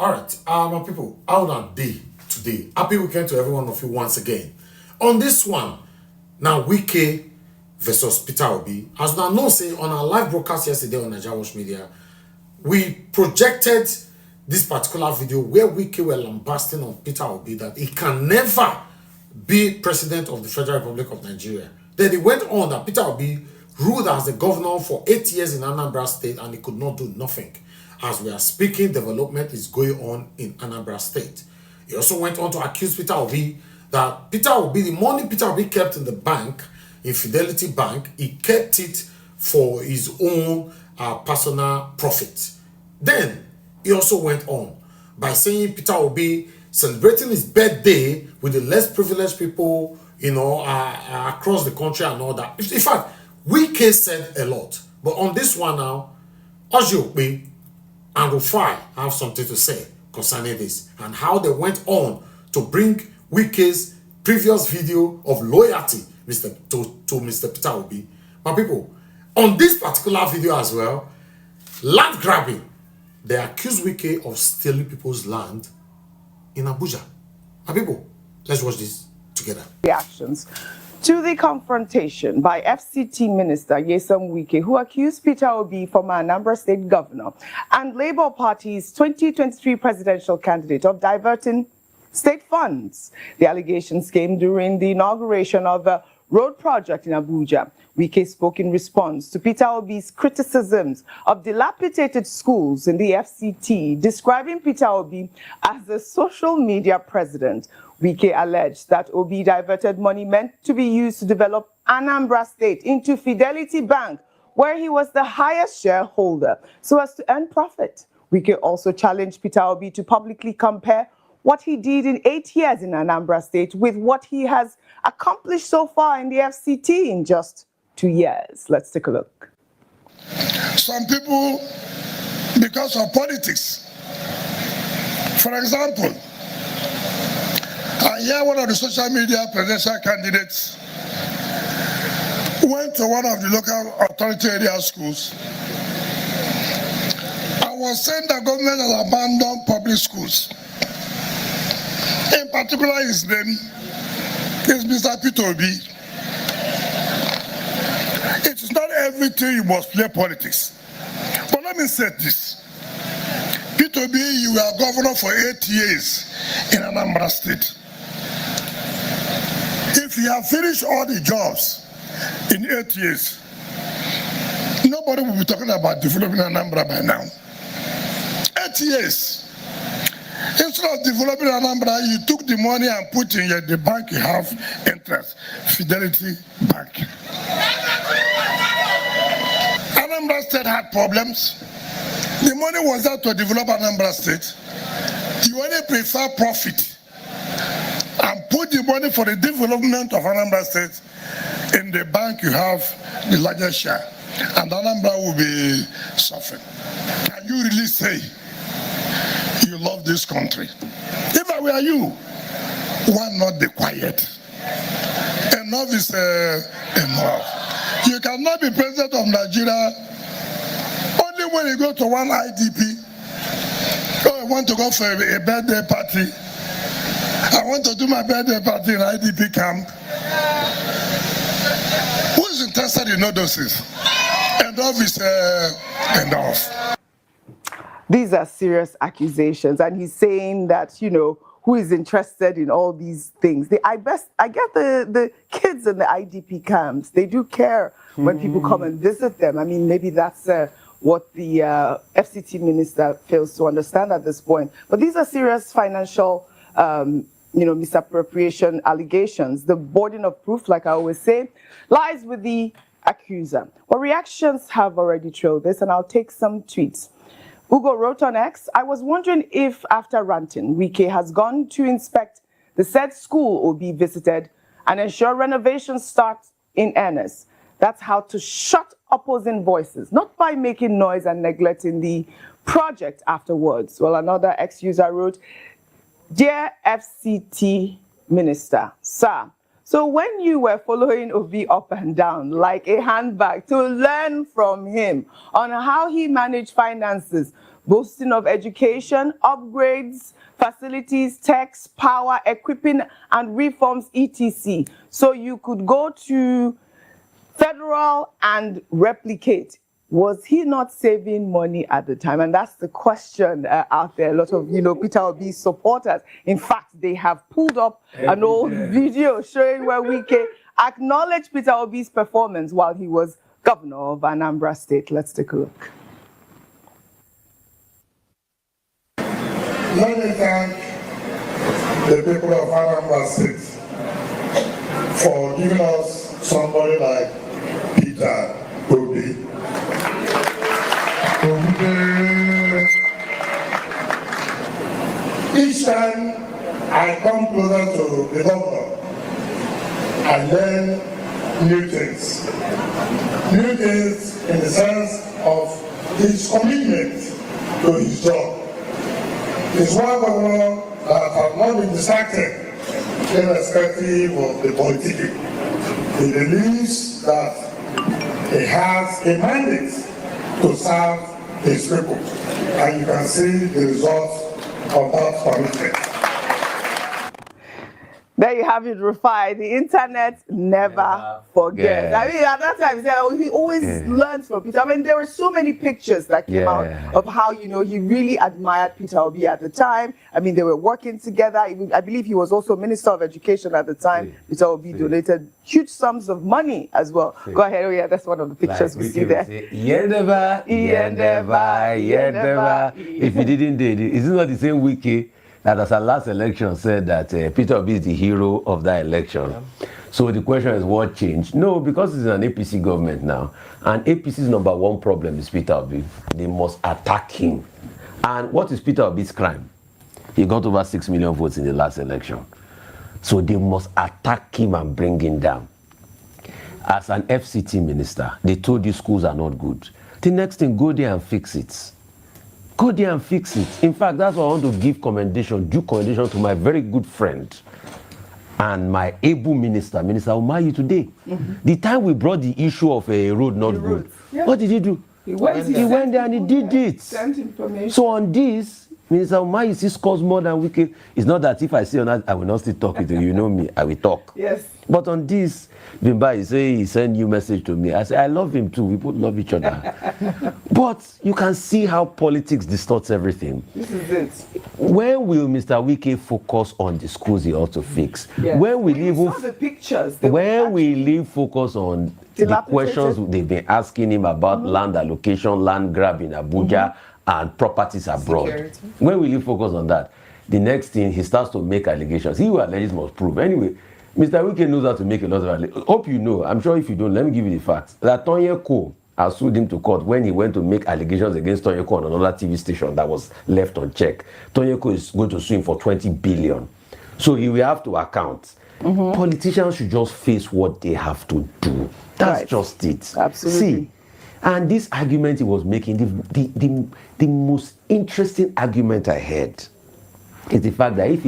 All right, my people, how na day today? Happy weekend to every one of you once again. On this one, now Wike versus Peter Obi. As we know, say on our live broadcast yesterday on NAIJA Media, we projected this particular video where Wike were lambasting on Peter Obi that he can never be president of the Federal Republic of Nigeria. Then he went on that Peter Obi ruled as the governor for 8 years in Anambra State and he could not do nothing. As we are speaking, development is going on in Anambra State. He also went on to accuse Peter Obi that Peter Obi, the money Peter Obi kept in the bank, in Fidelity Bank, he kept it for his own personal profit. Then he also went on by saying Peter Obi celebrating his birthday with the less privileged people, across the country and all that. In fact, Wike said a lot. But on this one now, Ojiokpe and Rufai have something to say concerning this and how they went on to bring Wike's previous video of loyalty to Mr. Peter Obi. My people, on this particular video as well, land grabbing, they accuse Wike of stealing people's land in Abuja. My people, let's watch this together. Reactions to the confrontation by FCT Minister Nyesom Wike, who accused Peter Obi, former Anambra State Governor, and Labour Party's 2023 presidential candidate of diverting state funds. The allegations came during the inauguration of a road project in Abuja. Wike spoke in response to Peter Obi's criticisms of dilapidated schools in the FCT, describing Peter Obi as a social media president. Wike alleged that Obi diverted money meant to be used to develop Anambra State into Fidelity Bank, where he was the highest shareholder, so as to earn profit. Wike also challenged Peter Obi to publicly compare what he did in 8 years in Anambra State with what he has accomplished so far in the FCT in just 2 years. Let's take a look. Some people, because of politics, for example, I hear one of the social media presidential candidates went to one of the local authority area schools and was saying the government has abandoned public schools. In particular, his name is Mr. Peter Obi. It is not everything you must play politics. But let me say this. Peter Obi, you were governor for 8 years in Anambra State. If you have finished all the jobs in 8 years, nobody will be talking about developing Anambra by now. 8 years. Instead of developing Anambra, you took the money and put in the bank you have interest, Fidelity Bank. Anambra State had problems. The money was there to develop Anambra State. You only prefer profit and put the money for the development of Anambra State in the bank you have the largest share, and Anambra will be suffering. Can you really say you love this country? If I were you, why not be quiet? Enough is enough. You cannot be president of Nigeria only when you go to one IDP. Oh, I want to go for a birthday party. I want to do my birthday party in IDP camp. Who is interested in all those things? Enough is enough. These are serious accusations, and he's saying that, who is interested in all these things? I get the kids in the IDP camps. They do care when people come and visit them. I mean, maybe that's what the FCT minister fails to understand at this point. But these are serious financial, misappropriation allegations. The burden of proof, like I always say, lies with the accuser. Well, reactions have already trailed this, and I'll take some tweets. Ugo wrote on X, I was wondering if after ranting, Wike has gone to inspect the said school or be visited and ensure renovations start in earnest. That's how to shut opposing voices, not by making noise and neglecting the project afterwards. Well, another X user wrote, Dear FCT Minister, sir, so when you were following Obi up and down like a handbag to learn from him on how he managed finances, boasting of education, upgrades, facilities, tax, power, equipping, and reforms, etc. So you could go to federal and replicate. Was he not saving money at the time? And that's the question out there. A lot of, Peter Obi's supporters. In fact, they have pulled up an old video showing where Wike acknowledged Peter Obi's performance while he was governor of Anambra State. Let's take a look. Let me thank the people of Anambra State for giving us somebody like Peter Obi. Each time I come closer to the governor, I learn new things. New things in the sense of his commitment to his job. He's one governor that has not been distracted irrespective of the politics. He believes that he has a mandate to serve his people, and you can see the results of that commitment. There you have it, Rufai. The internet never forgets. I mean, at that time, he always learns from Peter. I mean, there were so many pictures that came out of how, he really admired Peter Obi at the time. I mean, they were working together. I believe he was also Minister of Education at the time. Peter Obi donated huge sums of money as well. Go ahead. Oh, yeah, that's one of the pictures we see there. If you didn't do it, is it not the same Wike that as our last election said that Peter Obi is the hero of that election? So the question is, what changed? No, because it's an APC government now, and APC's number one problem is Peter Obi. They must attack him. And what is Peter Obi's crime? He got over 6 million votes in the last election. So they must attack him and bring him down. As an FCT minister, they told you schools are not good. The next thing, go there and fix it. Go there and fix it. In fact, that's why I want to give due commendation to my very good friend and my able minister, Minister Umahi today. The time we brought the issue of a road not good, what did he do? He went there and he did it. Sent information. So on this, Minister Umahi still scores more than Wike. It's not that if I say on that, I will not still talk with you. You know me, I will talk. Yes. But on this, Bimba, he sent you message to me. I say, I love him too. We both love each other. But you can see how politics distorts everything. This is it. When will Mr. Wike focus on the schools he ought to fix? When will he even the pictures? When will he focus on the questions they've been asking him about land allocation, land grab in Abuja, and properties abroad? Security. When will he focus on that? The next thing, he starts to make allegations. He who alleges must prove. Anyway, Mr. Wike knows how to make a lot of allegations. Hope you know, I'm sure if you don't, let me give you the facts. That Tonyeko has sued him to court when he went to make allegations against Tonyeko on another TV station that was left unchecked. Tonyeko is going to sue him for 20 billion. So he will have to account. Politicians should just face what they have to do. That's just it. Absolutely. See, and this argument he was making, the most interesting argument I heard is the fact that if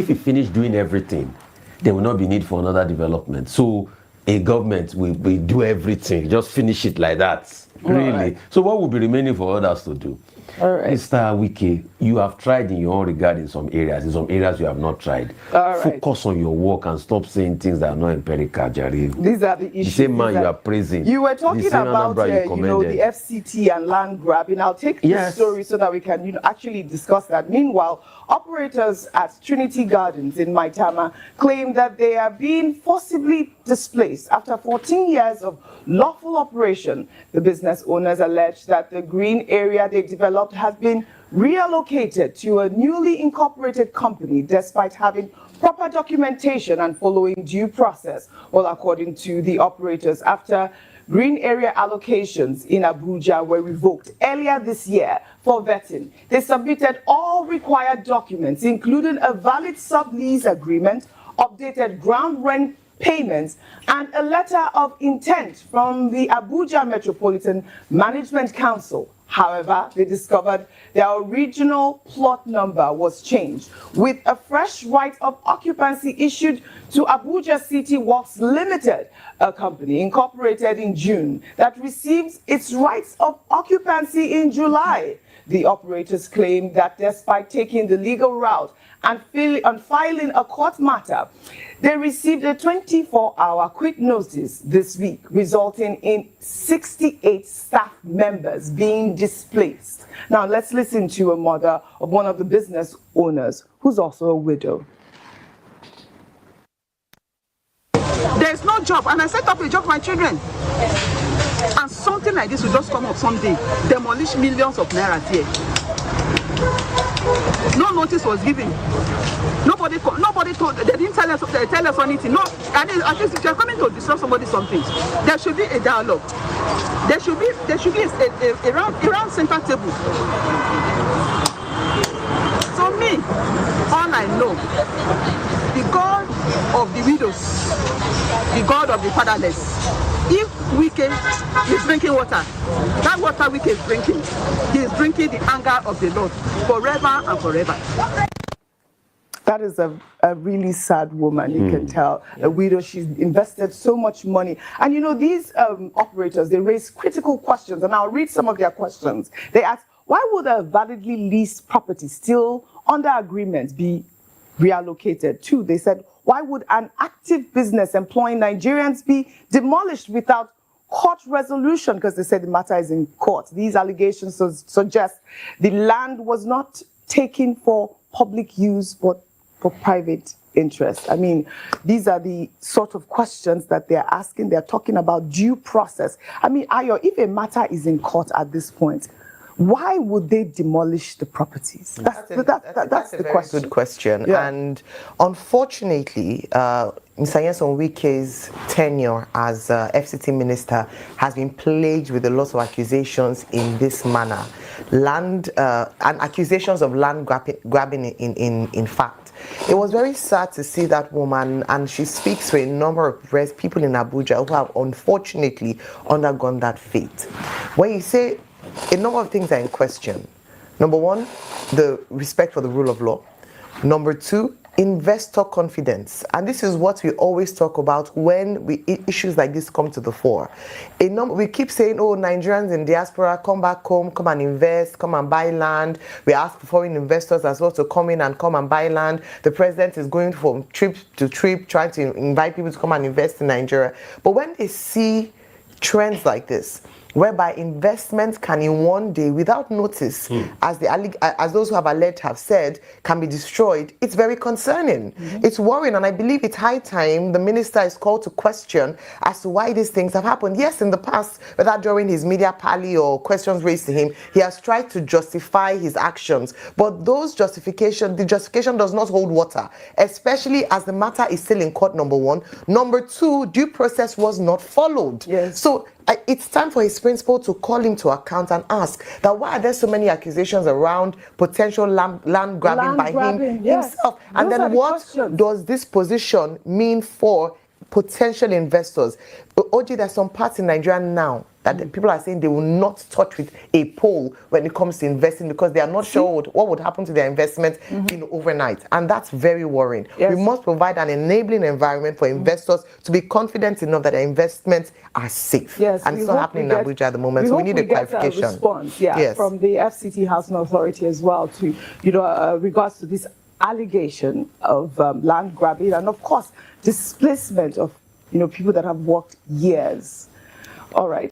he finished doing everything, there will not be need for another development. So a government will do everything, just finish it like that. Really. Right. So what will be remaining for others to do? All right. Mr. Wike, you have tried in your own regard in some areas. In some areas you have not tried. Focus on your work and stop saying things that are not empirical, Jerry. These are the issues. The same man you are praising. You were talking about the FCT and land grabbing. I'll take this story so that we can actually discuss that. Meanwhile, operators at Trinity Gardens in Maitama claim that they are being forcibly displaced after 14 years of lawful operation. The business owners allege that the green area they've developed has been reallocated to a newly incorporated company despite having proper documentation and following due process. Well, according to the operators, after green area allocations in Abuja were revoked earlier this year for vetting, they submitted all required documents, including a valid sublease agreement, updated ground rent payments, and a letter of intent from the Abuja Metropolitan Management Council. However, they discovered their original plot number was changed, with a fresh right of occupancy issued to Abuja City Works Limited, a company incorporated in June that received its rights of occupancy in July. The operators claim that despite taking the legal route and filing a court matter, they received a 24-hour quick notice this week, resulting in 68 staff members being displaced. Now, let's listen to a mother of one of the business owners, who's also a widow. There's no job, and I set up a job for my children. And something like this will just come up someday, demolish millions of naira here. No notice was given. Nobody told. They didn't tell us anything. No, at least if you're coming to discuss somebody something, there should be a dialogue. There should be a round center table. So me, all I know, the God of the widows, the God of the fatherless. If Wike is drinking water, that water Wike is drinking, he is drinking the anger of the Lord forever and forever. That is a really sad woman, you can tell. A widow, she's invested so much money. And you know, these operators, they raise critical questions, and I'll read some of their questions. They ask, why would a validly leased property still under agreement be reallocated? Two, they said, why would an active business employing Nigerians be demolished without court resolution? Because they said the matter is in court. These allegations suggest the land was not taken for public use, but for private interest. I mean, these are the sort of questions that they're asking. They're talking about due process. I mean, Ayo, if a matter is in court at this point, why would they demolish the properties? That's the question. Good question. Yeah. And unfortunately, Mr. Nyesom Wike's tenure as FCT minister has been plagued with a lot of accusations in this manner. And accusations of land grabbing in fact. It was very sad to see that woman, and she speaks for a number of people in Abuja who have unfortunately undergone that fate. When you say a number of things are in question. Number one, the respect for the rule of law. Number two, investor confidence. And this is what we always talk about when issues like this come to the fore. We keep saying, oh, Nigerians in diaspora, come back home, come and invest, come and buy land. We ask foreign investors as well to come in and come and buy land. The president is going from trip to trip, trying to invite people to come and invest in Nigeria. But when they see trends like this, whereby investments can in one day, without notice, as those who have alleged have said, can be destroyed, it's very concerning. It's worrying, and I believe it's high time the minister is called to question as to why these things have happened. Yes, in the past, whether during his media parley or questions raised to him, he has tried to justify his actions, but the justification does not hold water, especially as the matter is still in court, number one. Number two, due process was not followed. Yes. So it's time for his principal to call him to account and ask that why are there so many accusations around potential land grabbing by him himself? And then what does this position mean for potential investors? OG, there's some parts in Nigeria now that people are saying they will not touch with a pole when it comes to investing because they are not sure what would happen to their investment overnight. And that's very worrying. Yes. We must provide an enabling environment for investors to be confident enough that their investments are safe. Yes, and it's not happening in Abuja at the moment, so we need a clarification. A response, from the FCT Housing Authority as well to, regards to this allegation of land grabbing and, of course, displacement of, people that have worked years. All right.